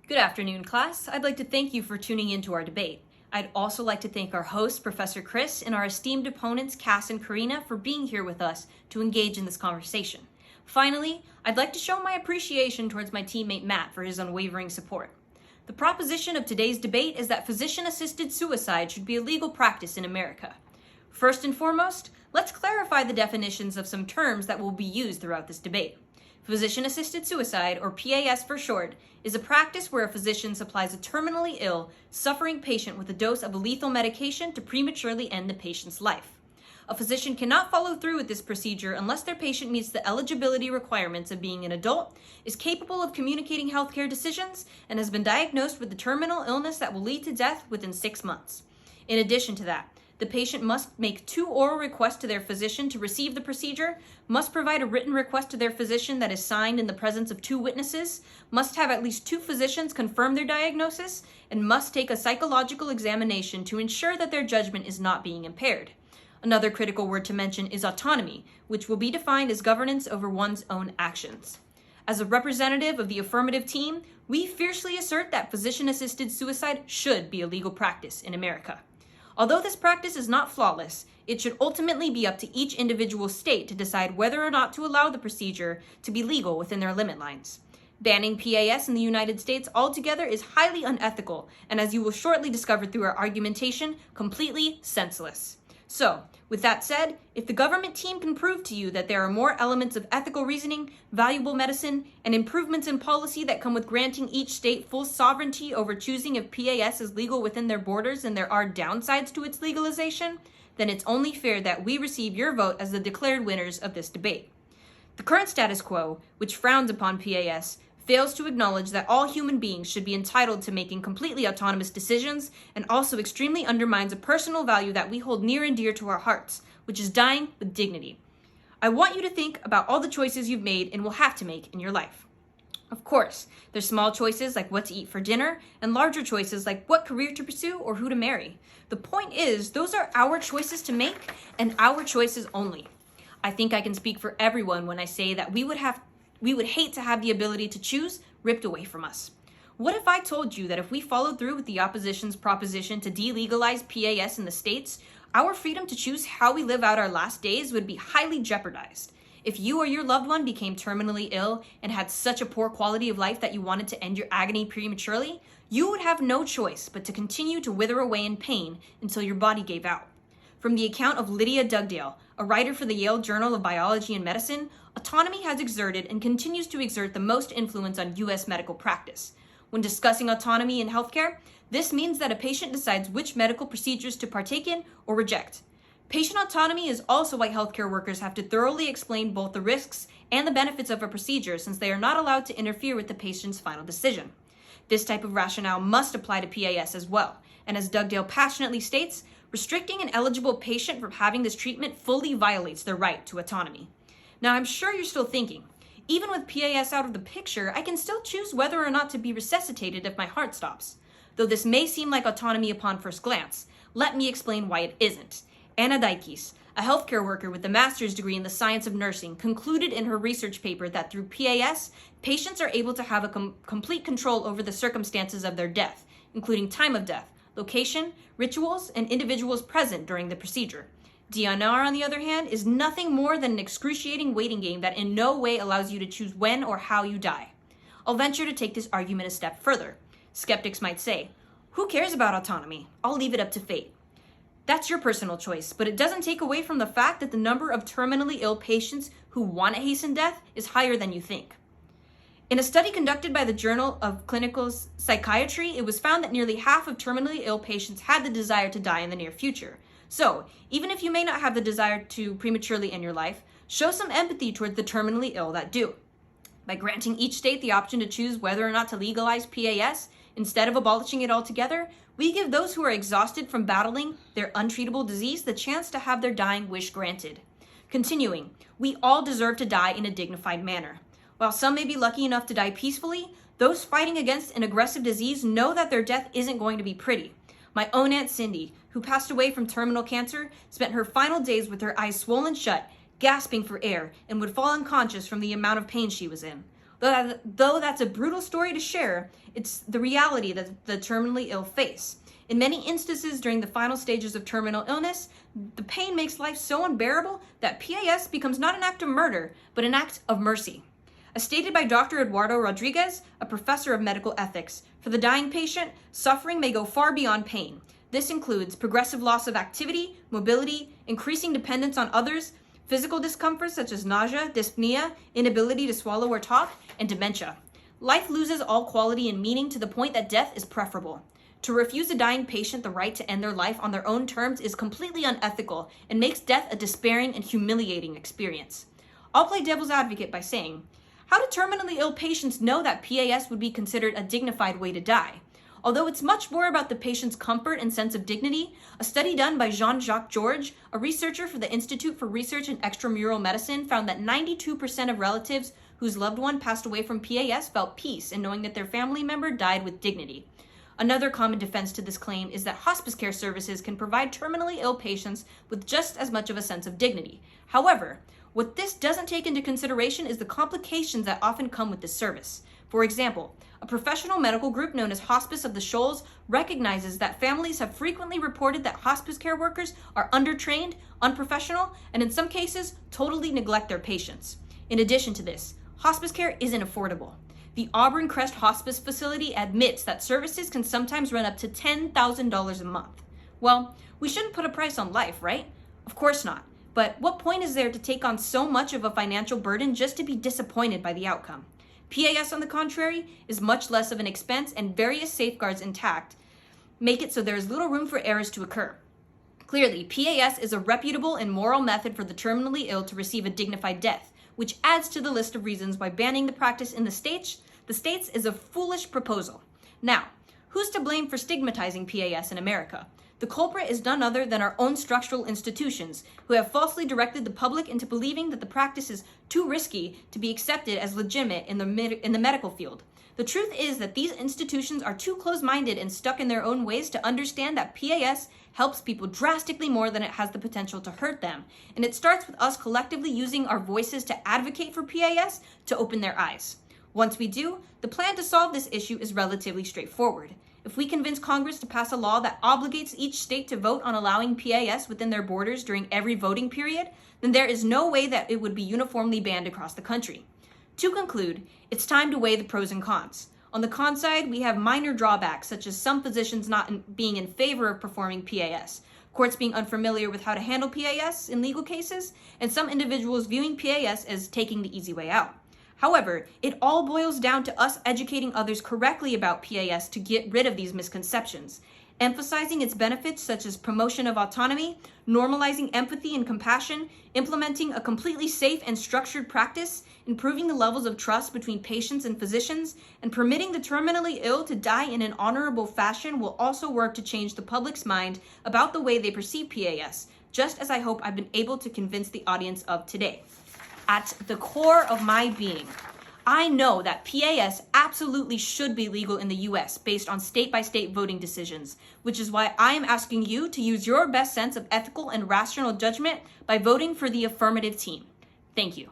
Good afternoon, class. I'd like to thank you for tuning in to our debate. I'd also like to thank our host, Professor Chris, and our esteemed opponents, Cass and Karina, for being here with us to engage in this conversation. Finally, I'd like to show my appreciation towards my teammate Matt for his unwavering support. The proposition of today's debate is that physician-assisted suicide should be a legal practice in America. First and foremost, let's clarify the definitions of some terms that will be used throughout this debate. Physician-assisted suicide, or PAS for short, is a practice where a physician supplies a terminally ill, suffering patient with a dose of a lethal medication to prematurely end the patient's life. A physician cannot follow through with this procedure unless their patient meets the eligibility requirements of being an adult, is capable of communicating healthcare decisions, and has been diagnosed with a terminal illness that will lead to death within 6 months. In addition to that, the patient must make 2 oral requests to their physician to receive the procedure, must provide a written request to their physician that is signed in the presence of 2 witnesses, must have at least 2 physicians confirm their diagnosis, and must take a psychological examination to ensure that their judgment is not being impaired. Another critical word to mention is autonomy, which will be defined as governance over one's own actions. As a representative of the affirmative team, we fiercely assert that physician-assisted suicide should be a legal practice in America. Although this practice is not flawless, it should ultimately be up to each individual state to decide whether or not to allow the procedure to be legal within their limit lines. Banning PAS in the United States altogether is highly unethical, and as you will shortly discover through our argumentation, completely senseless. So, with that said, if the government team can prove to you that there are more elements of ethical reasoning, valuable medicine, and improvements in policy that come with granting each state full sovereignty over choosing if PAS is legal within their borders and there are downsides to its legalization, then it's only fair that we receive your vote as the declared winners of this debate. The current status quo, which frowns upon PAS, fails to acknowledge that all human beings should be entitled to making completely autonomous decisions, and also extremely undermines a personal value that we hold near and dear to our hearts, which is dying with dignity. I want you to think about all the choices you've made and will have to make in your life. Of course, there's small choices like what to eat for dinner, and larger choices like what career to pursue or who to marry. The point is, those are our choices to make, and our choices only. I think I can speak for everyone when I say that we would hate to have the ability to choose ripped away from us. What if I told you that if we followed through with the opposition's proposition to delegalize PAS in the states, our freedom to choose how we live out our last days would be highly jeopardized? If you or your loved one became terminally ill and had such a poor quality of life that you wanted to end your agony prematurely, you would have no choice but to continue to wither away in pain until your body gave out. From the account of Lydia Dugdale, a writer for the Yale Journal of Biology and Medicine, autonomy has exerted and continues to exert the most influence on U.S. medical practice. When discussing autonomy in healthcare, this means that a patient decides which medical procedures to partake in or reject. Patient autonomy is also why healthcare workers have to thoroughly explain both the risks and the benefits of a procedure, since they are not allowed to interfere with the patient's final decision. This type of rationale must apply to PAS as well, and as Dugdale passionately states, restricting an eligible patient from having this treatment fully violates their right to autonomy. Now, I'm sure you're still thinking, even with PAS out of the picture, I can still choose whether or not to be resuscitated if my heart stops. Though this may seem like autonomy upon first glance, let me explain why it isn't. Anna Dykes, a healthcare worker with a master's degree in the science of nursing, concluded in her research paper that through PAS, patients are able to have a complete control over the circumstances of their death, including time of death, location, rituals, and individuals present during the procedure. DNR, on the other hand, is nothing more than an excruciating waiting game that in no way allows you to choose when or how you die. I'll venture to take this argument a step further. Skeptics might say, who cares about autonomy? I'll leave it up to fate. That's your personal choice, but it doesn't take away from the fact that the number of terminally ill patients who want to hasten death is higher than you think. In a study conducted by the Journal of Clinical Psychiatry, it was found that nearly half of terminally ill patients had the desire to die in the near future. So, even if you may not have the desire to prematurely end your life, show some empathy towards the terminally ill that do. By granting each state the option to choose whether or not to legalize PAS, instead of abolishing it altogether, we give those who are exhausted from battling their untreatable disease the chance to have their dying wish granted. Continuing, we all deserve to die in a dignified manner. While some may be lucky enough to die peacefully, those fighting against an aggressive disease know that their death isn't going to be pretty. My own Aunt Cindy, who passed away from terminal cancer, spent her final days with her eyes swollen shut, gasping for air, and would fall unconscious from the amount of pain she was in. Though that's a brutal story to share, it's the reality that the terminally ill face. In many instances during the final stages of terminal illness, the pain makes life so unbearable that PAS becomes not an act of murder, but an act of mercy. As stated by Dr. Eduardo Rodriguez, a professor of medical ethics, for the dying patient, suffering may go far beyond pain. This includes progressive loss of activity, mobility, increasing dependence on others, physical discomfort such as nausea, dyspnea, inability to swallow or talk, and dementia. Life loses all quality and meaning to the point that death is preferable. To refuse a dying patient the right to end their life on their own terms is completely unethical and makes death a despairing and humiliating experience. I'll play devil's advocate by saying, how do terminally ill patients know that PAS would be considered a dignified way to die? Although it's much more about the patient's comfort and sense of dignity, a study done by Jean-Jacques Georges, a researcher for the Institute for Research in Extramural Medicine, found that 92% of relatives whose loved one passed away from PAS felt peace in knowing that their family member died with dignity. Another common defense to this claim is that hospice care services can provide terminally ill patients with just as much of a sense of dignity. However, what this doesn't take into consideration is the complications that often come with this service. For example, a professional medical group known as Hospice of the Shoals recognizes that families have frequently reported that hospice care workers are undertrained, unprofessional, and in some cases, totally neglect their patients. In addition to this, hospice care isn't affordable. The Auburn Crest Hospice Facility admits that services can sometimes run up to $10,000 a month. Well, we shouldn't put a price on life, right? Of course not. But what point is there to take on so much of a financial burden just to be disappointed by the outcome? PAS, on the contrary, is much less of an expense, and various safeguards intact make it so there is little room for errors to occur. Clearly, PAS is a reputable and moral method for the terminally ill to receive a dignified death, which adds to the list of reasons why banning the practice in the states is a foolish proposal. Now, who's to blame for stigmatizing PAS in America? The culprit is none other than our own structural institutions, who have falsely directed the public into believing that the practice is too risky to be accepted as legitimate in the medical field. The truth is that these institutions are too close-minded and stuck in their own ways to understand that PAS helps people drastically more than it has the potential to hurt them. And it starts with us collectively using our voices to advocate for PAS to open their eyes. Once we do, the plan to solve this issue is relatively straightforward. If we convince Congress to pass a law that obligates each state to vote on allowing PAS within their borders during every voting period, then there is no way that it would be uniformly banned across the country. To conclude, it's time to weigh the pros and cons. On the con side, we have minor drawbacks, such as some physicians not being in favor of performing PAS, courts being unfamiliar with how to handle PAS in legal cases, and some individuals viewing PAS as taking the easy way out. However, it all boils down to us educating others correctly about PAS to get rid of these misconceptions, emphasizing its benefits such as promotion of autonomy, normalizing empathy and compassion, implementing a completely safe and structured practice, improving the levels of trust between patients and physicians, and permitting the terminally ill to die in an honorable fashion will also work to change the public's mind about the way they perceive PAS, just as I hope I've been able to convince the audience of today. At the core of my being, I know that PAS absolutely should be legal in the US based on state-by-state voting decisions, which is why I am asking you to use your best sense of ethical and rational judgment by voting for the affirmative team. Thank you.